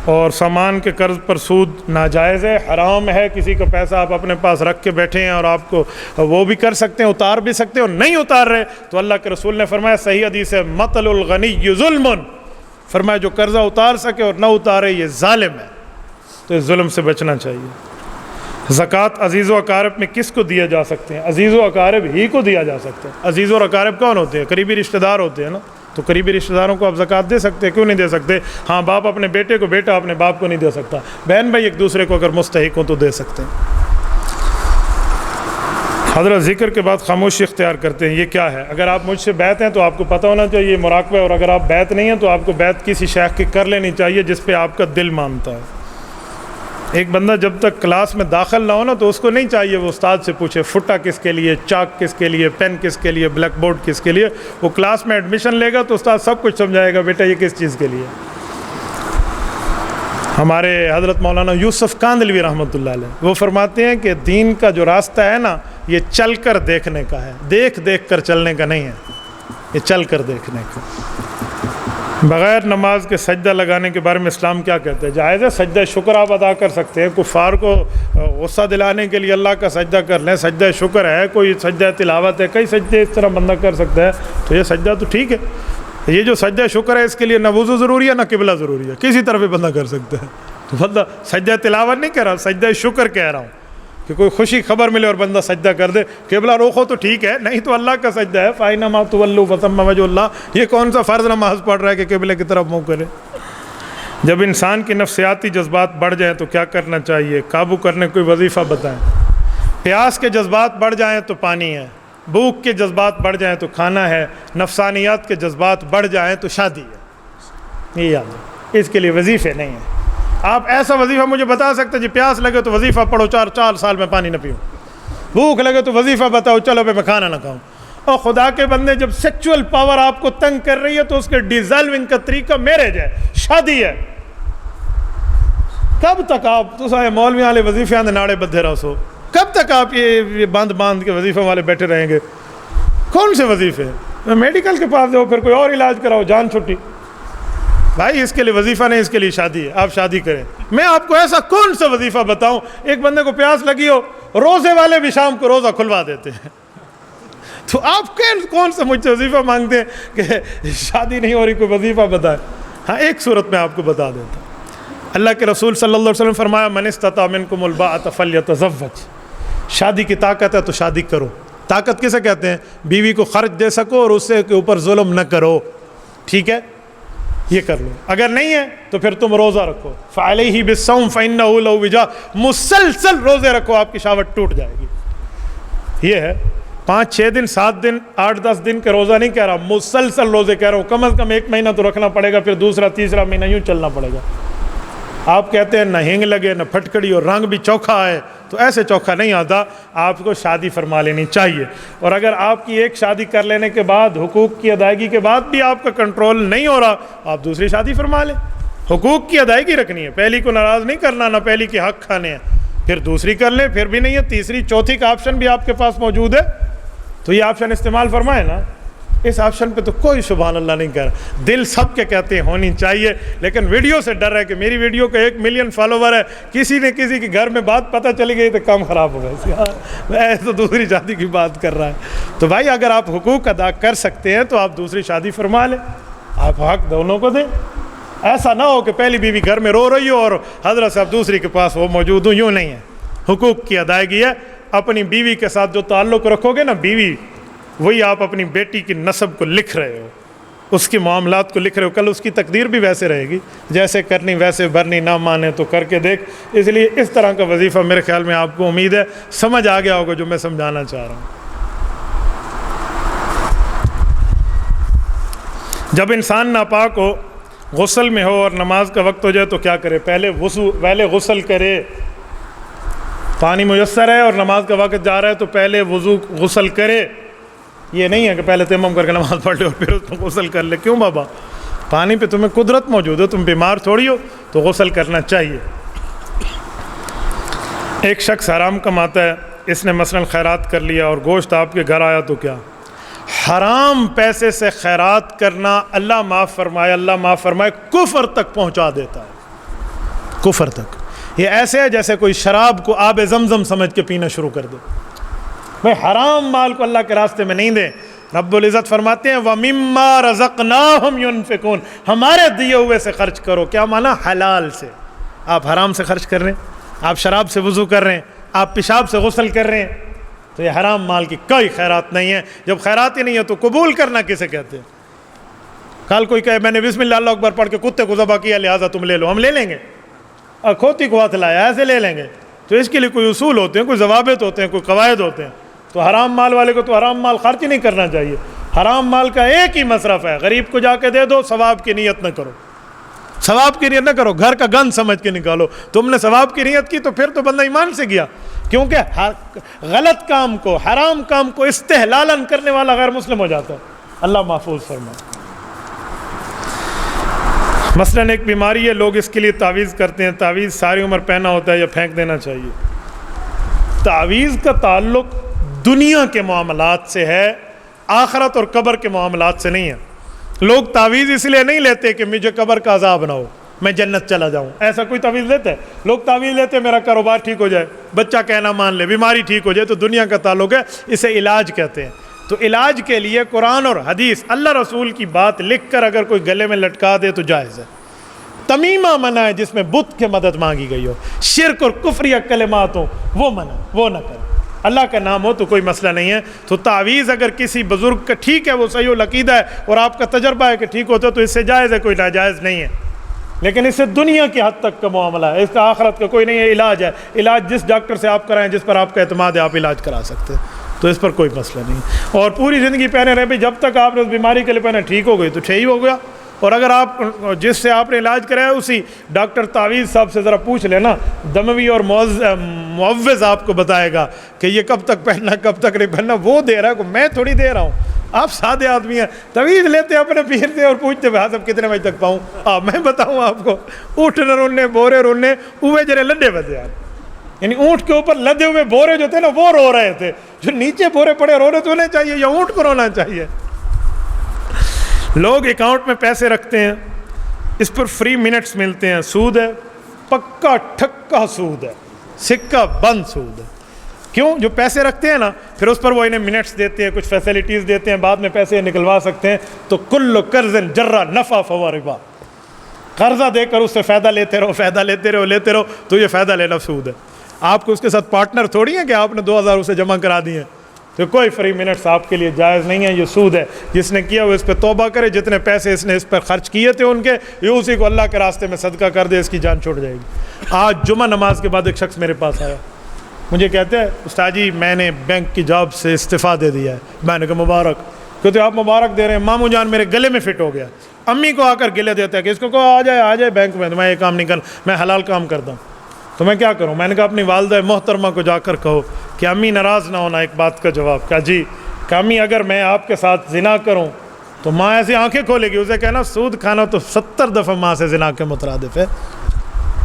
اور سامان کے قرض پر سود ناجائز ہے، حرام ہے۔ کسی کا پیسہ آپ اپنے پاس رکھ کے بیٹھے ہیں اور آپ کو وہ بھی کر سکتے ہیں، اتار بھی سکتے ہیں، اور نہیں اتار رہے تو اللہ کے رسول نے فرمایا، صحیح حدیث ہے، مطل الغنی ظلم، فرمایا جو قرضہ اتار سکے اور نہ اتارے یہ ظالم ہے، تو اس ظلم سے بچنا چاہیے۔ زکوٰۃ عزیز و اقارب میں کس کو دیا جا سکتے ہیں؟ عزیز و اقارب ہی کو دیا جا سکتا ہے۔ عزیز و اقارب کون ہوتے ہیں؟ قریبی رشتہ دار ہوتے ہیں نا، تو قریبی رشتہ داروں کو آپ زکوٰۃ دے سکتے ہیں، کیوں نہیں دے سکتے؟ ہاں، باپ اپنے بیٹے کو، بیٹا اپنے باپ کو نہیں دے سکتا، بہن بھائی ایک دوسرے کو اگر مستحق ہوں تو دے سکتے ہیں۔ حضرت ذکر کے بعد خاموشی اختیار کرتے ہیں، یہ کیا ہے؟ اگر آپ مجھ سے بیعت ہیں تو آپ کو پتہ ہونا چاہیے یہ مراقبہ ہے، اور اگر آپ بیعت نہیں ہیں تو آپ کو بیعت کسی شیخ کی کر لینی چاہیے جس پہ آپ کا دل مانتا ہے۔ ایک بندہ جب تک کلاس میں داخل نہ ہو نا تو اس کو نہیں چاہیے وہ استاد سے پوچھے فٹا کس کے لیے، چاک کس کے لیے، پین کس کے لیے، بلیک بورڈ کس کے لیے۔ وہ کلاس میں ایڈمیشن لے گا تو استاد سب کچھ سمجھائے گا، بیٹا یہ کس چیز کے لیے۔ ہمارے حضرت مولانا یوسف کاندھلوی رحمۃ اللہ علیہ وہ فرماتے ہیں کہ دین کا جو راستہ ہے نا یہ چل کر دیکھنے کا ہے، دیکھ دیکھ کر چلنے کا نہیں ہے، یہ چل کر دیکھنے کا۔ بغیر نماز کے سجدہ لگانے کے بارے میں اسلام کیا کہتے ہیں؟ جائز ہے، سجدہ شکر آپ ادا کر سکتے ہیں، کفار کو غصہ دلانے کے لیے اللہ کا سجدہ کر لیں، سجدہ شکر ہے، کوئی سجدہ تلاوت ہے، کئی سجدے اس طرح بندہ کر سکتا ہے، تو یہ سجدہ تو ٹھیک ہے۔ یہ جو سجدہ شکر ہے اس کے لیے نہ وضو ضروری ہے نہ قبلہ ضروری ہے، کسی طرف بھی بندہ کر سکتا ہے۔ تو بندہ سجدہ تلاوت نہیں کہہ رہا، سجدہ شکر کہہ رہا ہوں کہ کوئی خوشی خبر ملے اور بندہ سجدہ کر دے، قبلہ روخو تو ٹھیک ہے، نہیں تو اللہ کا سجدہ ہے، فَإِنَّمَا تُوَلُّوا فَثَمَّ وَجْهُ اللَّهِ۔ یہ کون سا فرض نماز پڑھ رہا ہے کہ قبلے کی طرف منہ کرے؟ جب انسان کی نفسیاتی جذبات بڑھ جائیں تو کیا کرنا چاہیے؟ قابو کرنے کوئی وظیفہ بتائیں۔ پیاس کے جذبات بڑھ جائیں تو پانی ہے، بھوک کے جذبات بڑھ جائیں تو کھانا ہے، نفسانیات کے جذبات بڑھ جائیں تو شادی ہے۔ یہ یاد ہے، اس کے لیے وظیفے نہیں ہیں۔ آپ ایسا وظیفہ مجھے بتا سکتے جی پیاس لگے تو وظیفہ پڑھو 4 سال میں پانی نہ پیوں، بھوک لگے تو وظیفہ بتاؤ چلو میں کھانا نہ کھاؤں۔ اور خدا کے بندے جب سیکچول پاور آپ کو تنگ کر رہی ہے تو اس کے ڈیزالونگ کا طریقہ میرج ہے، شادی ہے۔ کب تک آپ تو سارے مولوی والے وظیفے آندے ناڑے بدھے رہو سو، کب تک آپ یہ باندھ کے وظیفے والے بیٹھے رہیں گے؟ کون سے وظیفے؟ میڈیکل کے پاس جاؤ، پھر کوئی اور علاج کراؤ، جان چھٹی۔ بھائی اس کے لیے وظیفہ نہیں، اس کے لیے شادی ہے، آپ شادی کریں۔ میں آپ کو ایسا کون سا وظیفہ بتاؤں؟ ایک بندے کو پیاس لگی ہو، روزے والے بھی شام کو روزہ کھلوا دیتے ہیں، تو آپ کون سا مجھ سے وظیفہ مانگتے ہیں کہ شادی نہیں ہو رہی، کوئی وظیفہ بتائے؟ ہاں ایک صورت میں آپ کو بتا دیتا ہوں، اللہ کے رسول صلی اللہ علیہ وسلم فرمایا من استطاع منکم الباءۃ فلیتزوج، شادی کی طاقت ہے تو شادی کرو۔ طاقت کسے کہتے ہیں؟ بیوی کو خرچ دے سکو اور اس کے اوپر ظلم نہ کرو، ٹھیک ہے، یہ کر لو۔ اگر نہیں ہے تو پھر تم روزہ رکھو، فعلیہ بالصوم فإنہ لہ وجاء، مسلسل روزے رکھو، آپ کی شہوت ٹوٹ جائے گی۔ یہ ہے 5-6 دن 7 دن 8-10 دن کا روزہ نہیں کہہ رہا، مسلسل روزے کہہ رہا ہوں، کم از کم 1 مہینہ تو رکھنا پڑے گا، پھر دوسرا تیسرا مہینہ یوں چلنا پڑے گا۔ آپ کہتے ہیں نہ ہینگ لگے نہ پھٹکڑی اور رنگ بھی چوکھا آئے، تو ایسے چوکھا نہیں آتا، آپ کو شادی فرما لینی چاہیے۔ اور اگر آپ کی ایک شادی کر لینے کے بعد حقوق کی ادائیگی کے بعد بھی آپ کا کنٹرول نہیں ہو رہا، آپ دوسری شادی فرما لیں۔ حقوق کی ادائیگی رکھنی ہے، پہلی کو ناراض نہیں کرنا، نہ پہلی کے حق کھانے ہیں، پھر دوسری کر لیں، پھر بھی نہیں ہے تیسری چوتھی کا آپشن بھی آپ کے پاس موجود ہے، تو یہ آپشن استعمال فرمائیں نا۔ اس آپشن پہ تو کوئی سبحان اللہ نہیں کہہ رہا، دل سب کے کہتے ہیں ہونی چاہیے، لیکن ویڈیو سے ڈر ہے کہ میری ویڈیو کا 1 ملین فالوور ہے، کسی نے کسی کے گھر میں بات پتہ چلی گئی تو کام خراب ہو گیا، میں تو دوسری شادی کی بات کر رہا ہے۔ تو بھائی اگر آپ حقوق ادا کر سکتے ہیں تو آپ دوسری شادی فرما لیں، آپ حق دونوں کو دیں۔ ایسا نہ ہو کہ پہلی بیوی گھر میں رو رہی ہو اور حضرت صاحب دوسری کے پاس وہ موجود ہوں، یوں نہیں ہے۔ حقوق کی ادائیگی ہے، اپنی بیوی کے ساتھ جو تعلق رکھو گے نا، بیوی وہی آپ اپنی بیٹی کی نسب کو لکھ رہے ہو، اس کی معاملات کو لکھ رہے ہو، کل اس کی تقدیر بھی ویسے رہے گی، جیسے کرنی ویسے بھرنی، نہ مانے تو کر کے دیکھ۔ اس لیے اس طرح کا وظیفہ میرے خیال میں آپ کو امید ہے سمجھ آ گیا ہوگا جو میں سمجھانا چاہ رہا ہوں۔ جب انسان ناپاک ہو، غسل میں ہو اور نماز کا وقت ہو جائے تو کیا کرے؟ پہلے غسل کرے، پانی میسر ہے اور نماز کا وقت جا رہا ہے تو پہلے غسل کرے۔ یہ نہیں ہے کہ پہلے تیمم کر کے نماز پڑھ لے اور پھر اس میں غسل کر لے، کیوں بابا؟ پانی پہ تمہیں قدرت موجود ہے، تم بیمار تھوڑی ہو، تو غسل کرنا چاہیے۔ ایک شخص حرام کماتا ہے، اس نے مثلا خیرات کر لیا اور گوشت آپ کے گھر آیا تو کیا؟ حرام پیسے سے خیرات کرنا اللہ معاف فرمائے کفر تک پہنچا دیتا ہے، کفر تک۔ یہ ایسے ہے جیسے کوئی شراب کو آب زمزم سمجھ کے پینا شروع کر دے۔ بھائی حرام مال کو اللہ کے راستے میں نہیں دیں۔ رب العزت فرماتے ہیں وَمِمَّا رَزَقْنَاهُمْ يُنْفِقُونَ، ہمارے دیے ہوئے سے خرچ کرو۔ کیا مانا؟ حلال سے۔ آپ حرام سے خرچ کر رہے ہیں، آپ شراب سے وضو کر رہے ہیں، آپ پیشاب سے غسل کر رہے ہیں تو یہ حرام مال کی کوئی خیرات نہیں ہے. جب خیرات ہی نہیں ہے تو قبول کرنا کسے کہتے ہیں؟ کل کوئی کہے میں نے بسم اللہ اللہ اکبر پڑھ کے کتے کو ذبح کیا لہٰذا تم لے لو، ہم لے لیں گے؟ اور کھوتی کو ہاتھ لایا ایسے لے لیں گے؟ تو اس کے لیے کوئی اصول ہوتے ہیں، کوئی ضوابط ہوتے ہیں، کوئی قواعد ہوتے ہیں. تو حرام مال والے کو تو حرام مال خرچ ہی نہیں کرنا چاہیے. حرام مال کا ایک ہی مصرف ہے، غریب کو جا کے دے دو، ثواب کی نیت نہ کرو. ثواب کی نیت نہ کرو، گھر کا گند سمجھ کے نکالو. تم نے ثواب کی نیت کی تو پھر تو بندہ ایمان سے گیا، کیونکہ غلط کام کو، حرام کام کو استحلالن کرنے والا غیر مسلم ہو جاتا ہے. اللہ محفوظ فرمائے. مثلاً ایک بیماری ہے، لوگ اس کے لیے تعویذ کرتے ہیں. تعویذ ساری عمر پہنا ہوتا ہے یا پھینک دینا چاہیے؟ تعویذ کا تعلق دنیا کے معاملات سے ہے، آخرت اور قبر کے معاملات سے نہیں ہے. لوگ تعویذ اس لیے نہیں لیتے کہ مجھے قبر کا عذاب نہ ہو، میں جنت چلا جاؤں. ایسا کوئی تعویذ لیتا ہے؟ لوگ تعویذ لیتے میرا کاروبار ٹھیک ہو جائے، بچہ کہنا مان لے، بیماری ٹھیک ہو جائے. تو دنیا کا تعلق ہے، اسے علاج کہتے ہیں. تو علاج کے لیے قرآن اور حدیث، اللہ رسول کی بات لکھ کر اگر کوئی گلے میں لٹکا دے تو جائز ہے. تمیمہ منع ہے جس میں بت کے مدد مانگی گئی ہو، شرک اور کفریہ کلمات ہوں، وہ منع، وہ نہ کریں. اللہ کا نام ہو تو کوئی مسئلہ نہیں ہے. تو تعویذ اگر کسی بزرگ کا ٹھیک ہے، وہ صحیح العقیدہ ہے اور آپ کا تجربہ ہے کہ ٹھیک ہوتا ہے تو اس سے جائز ہے، کوئی ناجائز نہیں ہے. لیکن اس سے دنیا کی حد تک کا معاملہ ہے، اس کا آخرت کا کوئی نہیں ہے. علاج ہے، علاج جس ڈاکٹر سے آپ کرائیں، جس پر آپ کا اعتماد ہے، آپ علاج کرا سکتے ہیں. تو اس پر کوئی مسئلہ نہیں. اور پوری زندگی پہنے رہے بھی، جب تک آپ نے اس بیماری کے لیے پہنے ٹھیک ہو گئی تو ٹھیک ہو گیا. اور اگر آپ جس سے آپ نے علاج کرایا اسی ڈاکٹر تعویذ صاحب سے ذرا پوچھ لینا، دموی اور معوذ آپ کو بتائے گا کہ یہ کب تک پہننا کب تک نہیں پہننا. وہ دے رہا ہے، میں تھوڑی دے رہا ہوں. آپ سادے آدمی ہیں، تعویذ لیتے اپنے پیر سے اور پوچھتے بھائی صاحب کتنے بجے تک پاؤں؟ میں بتاؤں آپ کو، اونٹ نہ رولنے، بورے رولنے، اوے جرے لڈے بجے یار. یعنی اونٹ کے اوپر لدے ہوئے بورے جو تھے نا وہ رو رہے تھے، جو نیچے بورے پڑے رونے تو ہونے چاہیے یا اونٹ کو رونا چاہیے؟ لوگ اکاؤنٹ میں پیسے رکھتے ہیں، اس پر فری منٹس ملتے ہیں. سود ہے، پکا ٹھکا سود ہے، سکہ بند سود ہے. کیوں؟ جو پیسے رکھتے ہیں نا پھر اس پر وہ انہیں منٹس دیتے ہیں، کچھ فیسلٹیز دیتے ہیں، بعد میں پیسے نکلوا سکتے ہیں. تو کل قرض جرا نفع فہو ربا، قرضہ دے کر اس سے فائدہ لیتے رہو، فائدہ لیتے رہو، لیتے رہو، تو یہ فائدہ لینا سود ہے. آپ کو اس کے ساتھ پارٹنر تھوڑی ہیں کہ آپ نے 2000 اسے جمع کرا دیے ہیں. تو کوئی فری منٹس آپ کے لیے جائز نہیں ہے، یہ سود ہے. جس نے کیا وہ اس پہ توبہ کرے، جتنے پیسے اس نے اس پر خرچ کیے تھے ان کے، یہ اسی کو اللہ کے راستے میں صدقہ کر دے، اس کی جان چھوٹ جائے گی. آج جمعہ نماز کے بعد ایک شخص میرے پاس آیا، مجھے کہتے ہیں استاد جی میں نے بینک کی جاب سے استعفیٰ دے دیا ہے. میں نے کہا مبارک. کہتے آپ مبارک دے رہے ہیں، ماموں جان میرے گلے میں فٹ ہو گیا. امی کو آ کر گلے دیتا ہے کہ اس کو کہو آ جائے بینک میں. میں یہ کام نہیں کرنا، میں حلال کام کرتا ہوں. تو میں کیا کروں؟ میں نے کہا اپنی والدہ محترمہ کو جا کر کہو کہ امی ناراض نہ ہونا. ایک بات کا جواب کہا جی کہ امی اگر میں آپ کے ساتھ زنا کروں تو ماں ایسی آنکھیں کھولے گی. اسے کہنا سود کھانا تو 70 دفعہ ماں سے زنا کے مترادف ہے.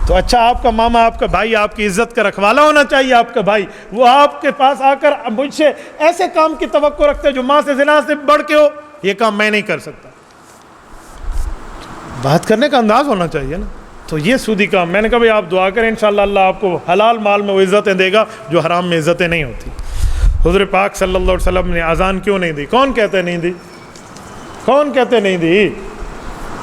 تو اچھا آپ کا ماما، آپ کا بھائی، آپ کی عزت کا رکھوالا ہونا چاہیے. آپ کا بھائی وہ آپ کے پاس آ کر مجھ سے ایسے کام کی توقع رکھتے جو ماں سے زنا سے بڑھ کے ہو، یہ کام میں نہیں کر سکتا. بات کرنے کا انداز ہونا چاہیے نا. تو یہ سودی کام. میں نے کہا بھائی آپ دعا کریں، انشاءاللہ اللہ آپ کو حلال مال میں وہ عزتیں دے گا جو حرام میں عزتیں نہیں ہوتی. حضور پاک صلی اللہ علیہ وسلم نے اذان کیوں نہیں دی؟ کون کہتے نہیں دی؟ کون کہتے نہیں دی؟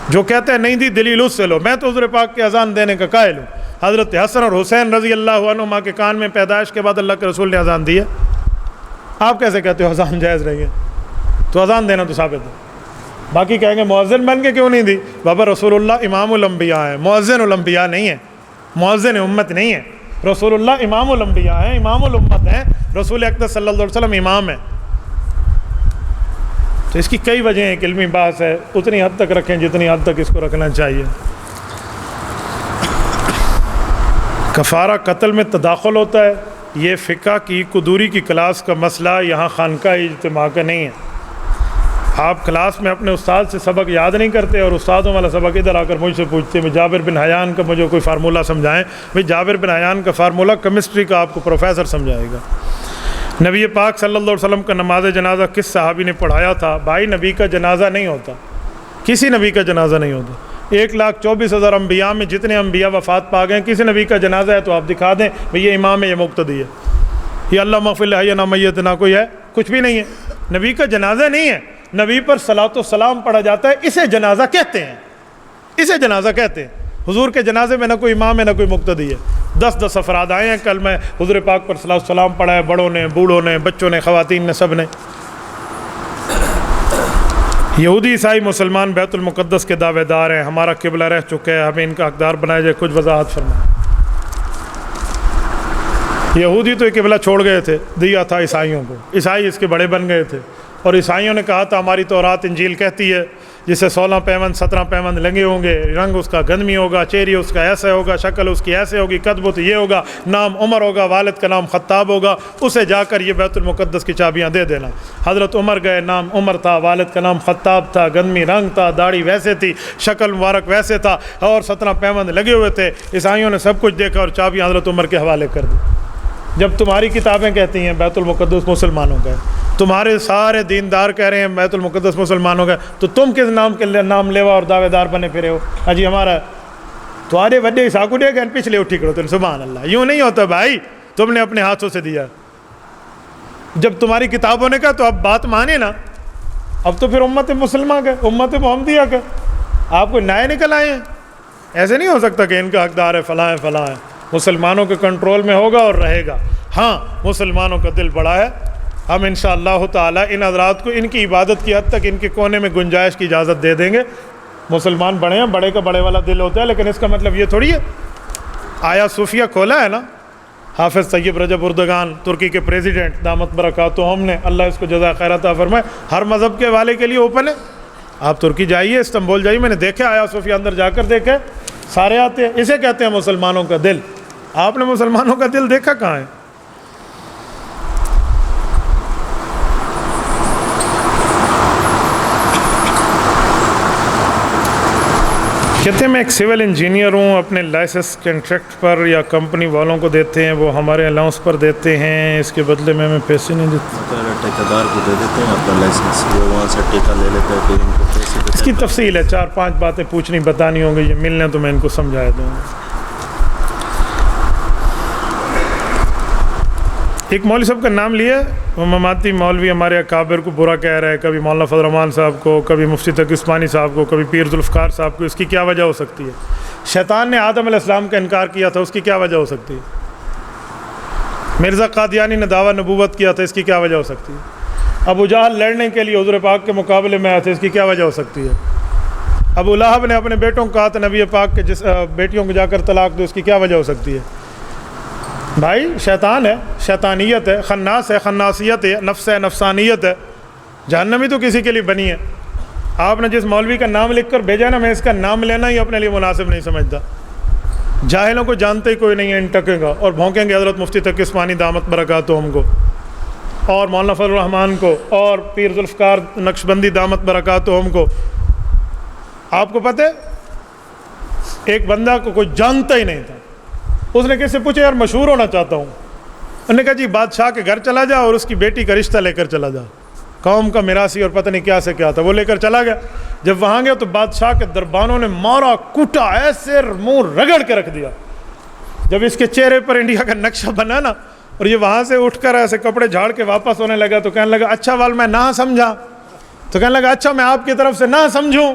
جو کہتے ہیں نہیں دی دلیل اس سے لو. میں تو حضور پاک کے اذان دینے کا قائل ہوں. حضرت حسن اور حسین رضی اللہ عنہما کے کان میں پیدائش کے بعد اللہ کے رسول نے اذان دی ہے. آپ کیسے کہتے ہو اذان جائز رہی ہے؟ تو اذان دینا تو ثابت ہے. باقی کہیں گے مؤذن بن کے کیوں نہیں دی؟ بابا رسول اللہ امام الانبیاء ہے، مؤذن الانبیاء نہیں ہے، مؤذن امت نہیں ہے. رسول اللہ امام الانبیاء ہے، امام الامت ہے. رسول اکرم صلی اللہ علیہ وسلم امام ہے. تو اس کی کئی وجہ ہیں، ایک علمی بحث ہے، اتنی حد تک رکھیں جتنی حد تک اس کو رکھنا چاہیے. کفارہ قتل میں تداخل ہوتا ہے، یہ فقہ کی قدوری کی کلاس کا مسئلہ یہاں خانقاہ اجتماع کا نہیں ہے. آپ کلاس میں اپنے استاد سے سبق یاد نہیں کرتے اور استادوں والا سبق ادھر آ کر مجھ سے پوچھتے ہیں جابر بن حیان کا مجھے کوئی فارمولہ سمجھائیں. بھئی جابر بن حیان کا فارمولہ کیمسٹری کا آپ کو پروفیسر سمجھائے گا. نبی پاک صلی اللہ علیہ وسلم کا نماز جنازہ کس صحابی نے پڑھایا تھا؟ بھائی نبی کا جنازہ نہیں ہوتا، کسی نبی کا جنازہ نہیں ہوتا. 1,24,000 انبیاء میں جتنے انبیاء وفات پا گئے، کسی نبی کا جنازہ ہے تو آپ دکھا دیں بھئی یہ امام ہے، یہ مقتدی ہے، یہ اللہ مغفر لحینا میتنا کوئی ہے؟ کچھ بھی نہیں ہے. نبی کا جنازہ نہیں ہے، نبی پر صلاۃ و سلام پڑھا جاتا ہے، اسے جنازہ کہتے ہیں، اسے جنازہ کہتے ہیں. حضور کے جنازے میں نہ کوئی امام ہے نہ کوئی مقتدی ہے. 10 افراد آئے ہیں. کل میں حضور پاک پر صلاۃ السلام پڑھا ہے، بڑوں نے، بوڑھوں نے، بچوں نے، خواتین نے، سب نے. یہودی عیسائی مسلمان بیت المقدس کے دعوے دار ہیں، ہمارا قبلہ رہ چکا ہے، ہمیں ان کا حقدار بنایا جائے. کچھ وضاحت فرمائیں. یہودی تو یہ قبلہ چھوڑ گئے تھے، دیا تھا عیسائیوں کو، عیسائی اس کے بڑے بن گئے تھے، اور عیسائیوں نے کہا تھا ہماری تورات انجیل کہتی ہے جسے 16 پیوند 17 پیوند لگے ہوں گے، رنگ اس کا گندمی ہوگا، چہرہ اس کا ایسا ہوگا، شکل اس کی ایسے ہوگی، قد بت یہ ہوگا، نام عمر ہوگا، والد کا نام خطاب ہوگا، اسے جا کر یہ بیت المقدس کی چابیاں دے دینا. حضرت عمر گئے، نام عمر تھا، والد کا نام خطاب تھا، گندمی رنگ تھا، داڑھی ویسے تھی، شکل مبارک ویسے تھا، اور 17 پیوند لگے ہوئے تھے. عیسائیوں نے سب کچھ دیکھا اور چابیاں حضرت عمر کے حوالے کر دی. جب تمہاری کتابیں کہتی ہیں بیت المقدس مسلمانوں کا ہے، تمہارے سارے دیندار کہہ رہے ہیں بیت المقدس مسلمانوں کا، تو تم کس نام کے نام لیوا اور دعوے دار بنے پھرے ہو؟ اجی ہمارا تو آرے وڈے ساکو دے گئے پچھلے اٹھی کرو. تم سبحان اللہ، یوں نہیں ہوتا بھائی، تم نے اپنے ہاتھوں سے دیا. جب تمہاری کتابوں نے کہا تو اب بات مانے نا. اب تو پھر امت مسلمہ کا، امت محمدیہ کا آپ کو نئے نکل آئے ہیں. ایسے نہیں ہو سکتا کہ ان کا حقدار ہے فلاں ہے فلاں ہے. مسلمانوں کے کنٹرول میں ہوگا اور رہے گا. ہاں مسلمانوں کا دل بڑا ہے، ہم انشاءاللہ تعالی ان حضرات کو ان کی عبادت کی حد تک ان کے کونے میں گنجائش کی اجازت دے دیں گے. مسلمان بڑے ہیں، بڑے کا بڑے والا دل ہوتا ہے، لیکن اس کا مطلب یہ تھوڑی ہے. آیا صوفیہ کھولا ہے نا حافظ طیب رجب اردگان، ترکی کے پریزیڈنٹ دامت برکاتہم نے، اللہ اس کو جزائے خیر عطا فرمائے، ہر مذہب کے والے کے لیے اوپن ہے. آپ ترکی جائیے، استنبول جائیے، میں نے دیکھا آیا صوفیہ اندر جا کر دیکھے، سارے آتے ہیں. اسے کہتے ہیں مسلمانوں کا دل. آپ نے مسلمانوں کا دل دیکھا کہاں ہے؟ کہتے ہیں میں ایک سول انجینئر ہوں، اپنے لائسنس کنٹریکٹ پر یا کمپنی والوں کو دیتے ہیں، وہ ہمارے الاؤنس پر دیتے ہیں، اس کے بدلے میں ہمیں پیسے نہیں دیتے. ٹھیکیدار کو دے دیتے ہیں اپنا لائسنس، وہ وہاں سے ٹھیکہ لے لیتے ہیں، پھر ان کو پیسے دیتے ہیں. اس کی تفصیل ہے، 4-5 باتیں پوچھنی بتانی ہوں گی، یہ ملنے تو میں ان کو سمجھایا دوں گا. ایک مولوی صاحب کا نام لیا، وہ مماتی مولوی ہمارے اکابر کو برا کہہ رہا ہے، کبھی مولانا فضل الرحمان صاحب کو، کبھی مفتی تقی عثمانی صاحب کو، کبھی پیر ذوالفقار صاحب کو. اس کی کیا وجہ ہو سکتی ہے؟ شیطان نے آدم علیہ السلام کا انکار کیا تھا، اس کی کیا وجہ ہو سکتی ہے؟ مرزا قادیانی نے دعویٰ نبوت کیا تھا، اس کی کیا وجہ ہو سکتی ہے؟ ابو جہل لڑنے کے لیے حضور پاک کے مقابلے میں آئے تھے، اس کی کیا وجہ ہو سکتی ہے؟ ابو لہب نے اپنے بیٹوں کو کہا تھا نبی پاک کے بیٹیوں کو جا کر طلاق دو، اس کی کیا وجہ ہو سکتی ہے؟ بھائی شیطان ہے، شیطانیت ہے، خناس ہے، خناسیت ہے، نفس ہے، نفسانیت ہے. جہنمی تو کسی کے لیے بنی ہے. آپ نے جس مولوی کا نام لکھ کر بھیجا نا، میں اس کا نام لینا ہی اپنے لیے مناسب نہیں سمجھتا. جاہلوں کو جانتے ہی کوئی نہیں ہے، ان ٹکے گا اور بھونکیں گے حضرت مفتی تقی عثمانی دامت برکاتہم کو، اور مولانا فضل الرحمان کو، اور پیر ذوالفقار نقشبندی دامت برکاتہم کو. آپ کو پتہ ہے ایک بندہ کو کوئی جانتا ہی نہیں تھا، اس نے کس سے پوچھا یار مشہور ہونا چاہتا ہوں، انہوں نے کہا جی بادشاہ کے گھر چلا جا اور اس کی بیٹی کا رشتہ لے کر چلا جا، قوم کا میراثی اور پتہ نہیں کیا سے کیا تھا، وہ لے کر چلا گیا. جب وہاں گیا تو بادشاہ کے دربانوں نے مارا کوٹا، ایسے منہ رگڑ کے رکھ دیا. جب اس کے چہرے پر انڈیا کا نقشہ بنا نا، اور یہ وہاں سے اٹھ کر ایسے کپڑے جھاڑ کے واپس ہونے لگا، تو کہنے لگا اچھا وال میں نہ سمجھا، تو کہنے لگا اچھا میں آپ کی طرف سے نہ سمجھوں.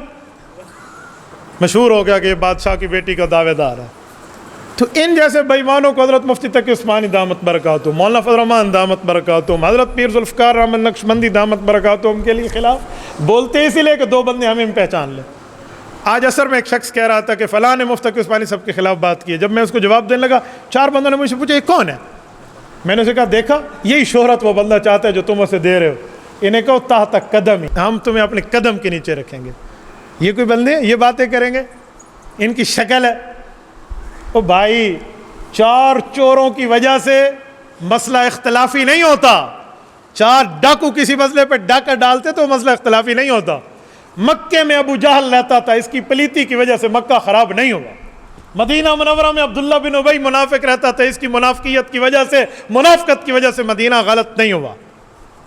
مشہور ہو گیا کہ یہ بادشاہ کی بیٹی کا دعوے دار ہے. تو ان جیسے بے ایمانوں کو حضرت مفتی تقی عثمانی دامت برکاتہم، مولانا فضل الرحمان دامت برکاتہم، حضرت پیر ذوالفقار احمد نقشبندی دامت برکاتہم کے لیے خلاف بولتے اسی لیے کہ 2 بندے ہمیں پہچان لیں. آج عصر میں ایک شخص کہہ رہا تھا کہ فلاں نے مفتی تقی عثمانی صاحب کے خلاف بات کی ہے. جب میں اس کو جواب دینے لگا، 4 بندوں نے مجھ سے پوچھا یہ کون ہے؟ میں نے اسے کہا دیکھا یہی شہرت وہ بندہ چاہتا ہے جو تم اسے دے رہے ہو. انہیں کہو تحت قدم، ہم تمہیں اپنے قدم کے نیچے رکھیں گے. یہ کوئی بندے یہ باتیں کریں گے؟ ان کی شکل ہے. او بھائی 4 چوروں کی وجہ سے مسئلہ اختلافی نہیں ہوتا. 4 ڈاکو کسی مسئلے پہ ڈاکہ ڈالتے تو مسئلہ اختلافی نہیں ہوتا. مکے میں ابو جہل رہتا تھا، اس کی پلیتی کی وجہ سے مکہ خراب نہیں ہوا. مدینہ منورہ میں عبداللہ بن ابی منافق رہتا تھا، اس کی منافقیت کی وجہ سے، منافقت کی وجہ سے مدینہ غلط نہیں ہوا.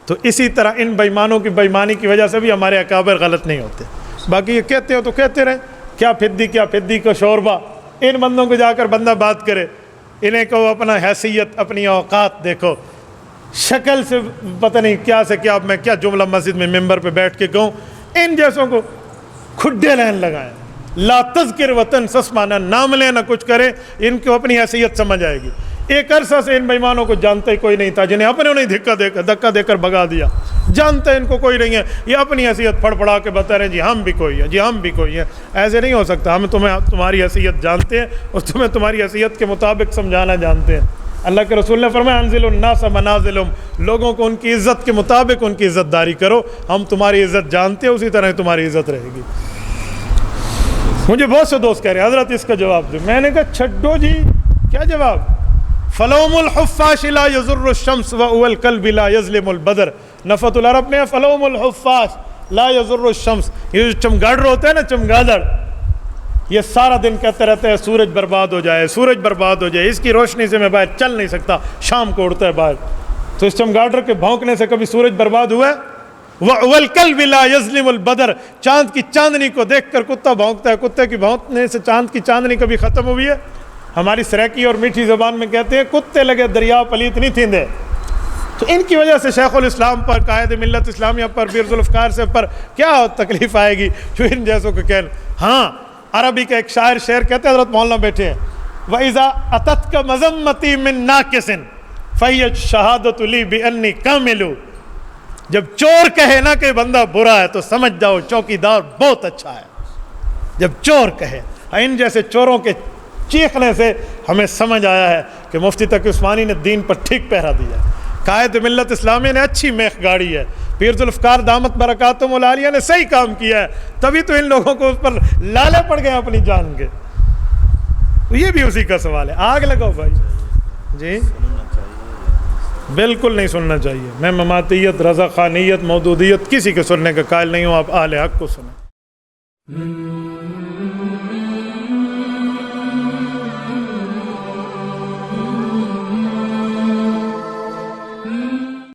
تو اسی طرح ان بے ایمانوں کی بے ایمانی کی وجہ سے بھی ہمارے اکابر غلط نہیں ہوتے. باقی یہ کہتے ہو تو کہتے رہیں، کیا پھدی کا شوربہ. ان بندوں کو جا کر بندہ بات کرے، انہیں کہو اپنا حیثیت، اپنی اوقات دیکھو. شکل سے پتہ نہیں کیا سے کیا، میں کیا جملہ مسجد میں ممبر پہ بیٹھ کے کہوں. ان جیسوں کو کھڈے لین لگائیں. لا تذکر وطن سس مانا نام لے نہ کچھ کرے، ان کو اپنی حیثیت سمجھ آئے گی۔ ایک عرصہ سے ان بےایمانوں کو جانتا ہی کوئی نہیں تھا، جنہیں اپنے نے دھکا دے کر بھگا دیا، جانتا ہے ان کو کوئی نہیں ہے، یہ اپنی حیثیت پھڑ پڑا کے بتا رہے ہیں جی ہم بھی کوئی ہیں، جی ہم بھی کوئی ہیں۔ ایسے نہیں ہو سکتا، ہم تمہاری حیثیت جانتے ہیں اور تمہیں تمہاری حیثیت کے مطابق سمجھانا جانتے ہیں۔ اللہ کے رسول نے فرمایا انزل الناس منازلہم، لوگوں کو ان کی عزت کے مطابق ان کی عزت داری کرو، ہم تمہاری عزت جانتے ہیں، اسی طرح تمہاری عزت رہے گی۔ مجھے بہت سے دوست کہہ رہے ہیں حضرت اس کا جواب دے، میں نے کہا چھڈو جی، کیا جواب؟ فلوم الحفاش لا یضر الشمس وهو الكلب لا یظلم البدر، نفت العرب میں فلوم الحفاش لا یضر الشمس، یہ جو چمگادڑ ہوتے ہیں نا، چمگادڑ، یہ سارا دن کہتے رہتے ہیں سورج برباد ہو جائے، سورج برباد ہو جائے، اس کی روشنی سے میں باہر چل نہیں سکتا، شام کو اڑتا ہے باہر، تو اس چمگادڑ کے بھونکنے سے کبھی سورج برباد ہوا ہے؟ وَهُوَ الْكَلْبِ لَا يَظْلِمُ الْبَدَرَ، چاند کی چاندنی کو دیکھ کر کتا بھونکتا ہے، کتے کی بھونکنے سے چاند کی چاندنی کبھی ختم ہوئی ہے؟ ہماری سریکی اور میٹھی زبان میں کہتے ہیں کتے لگے دریا پلیت نہیں تھیندے۔ تو ان کی وجہ سے شیخ الاسلام پر، قائد ملت اسلامیہ پر، بیر ذوالفقار سے پر کیا تکلیف آئے گی جو ان جیسوں کو کہنے۔ ہاں عربی کا ایک شاعر شعر کہتے ہیں، حضرت مولانا بیٹھے ہیں، وَإِذَا أَتَتْكَ مَذَمَّتِي مِن نَاقِصٍ فَهِيَ الشَّهَادَةُ لِي بِأَنِّي كَامِلُ، جب چور کہے نا کہ بندہ برا ہے تو سمجھ جاؤ چوکیدار بہت اچھا ہے، جب چور کہے۔ ان جیسے چوروں کے چیخنے سے ہمیں سمجھ آیا ہے کہ مفتی تقی عثمانی نے دین پر ٹھیک پہرا دیا ہے، قائد ملت اسلامیہ نے اچھی میخ گاڑی ہے، پیر ذوالفقار دامت برکاتہم العالیہ نے صحیح کام کیا ہے، تبھی تو ان لوگوں کو اس پر لالے پڑ گئے اپنی جان کے۔ یہ بھی اسی کا سوال ہے، آگ لگاؤ بھائی جی، بالکل نہیں سننا چاہیے۔ میں مماتیت، رضا خانیت، مودودیت کسی کے سننے کا قائل نہیں ہوں، آپ اہل حق کو سنیں۔